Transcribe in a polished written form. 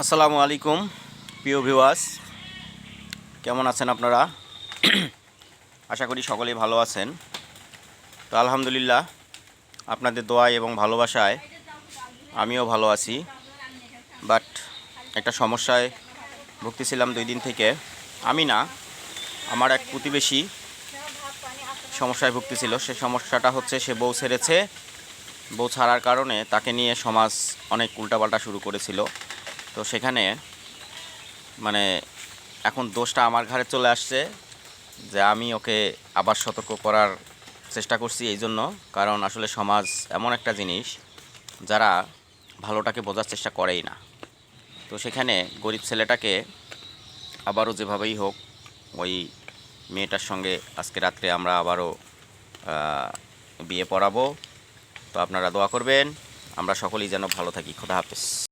আসসালামু আলাইকুম প্রিয় ভিউয়ার্স, কেমন আছেন আপনারা? আশা করি সকলেই ভালো আছেন। তো আলহামদুলিল্লাহ, আপনাদের দোয়ায় এবং ভালোবাসায় আমিও ভালো আছি। বাট একটা সমস্যায় ভুগতেছিলাম 2 দিন থেকে। আমি না, আমার এক প্রতিবেশী সমস্যায় ভুগতেছিল। সে সমস্যাটা হচ্ছে, সে বউ ছেড়েছে। বউ ছাড়ার কারণে তাকে নিয়ে সমাজ অনেক উল্টাপাল্টা শুরু করেছিল। তো সেখানে মানে এখন দোষটা আমার ঘাড়ে চলে আসছে যে আমি ওকে আবার সতর্ক করার চেষ্টা করছি এই জন্য। কারণ আসলে সমাজ এমন একটা জিনিস যারা ভালোটাকে বোঝার চেষ্টা করেই না। তো সেখানে গরিব ছেলেটাকে আবারও যেভাবেই হোক ওই মেয়েটার সঙ্গে আজকে রাত্রে আমরা আবারও বিয়ে পড়াবো। তো আপনারা দোয়া করবেন, আমরা সকলেই যেন ভালো থাকি। খোদা হাফেজ।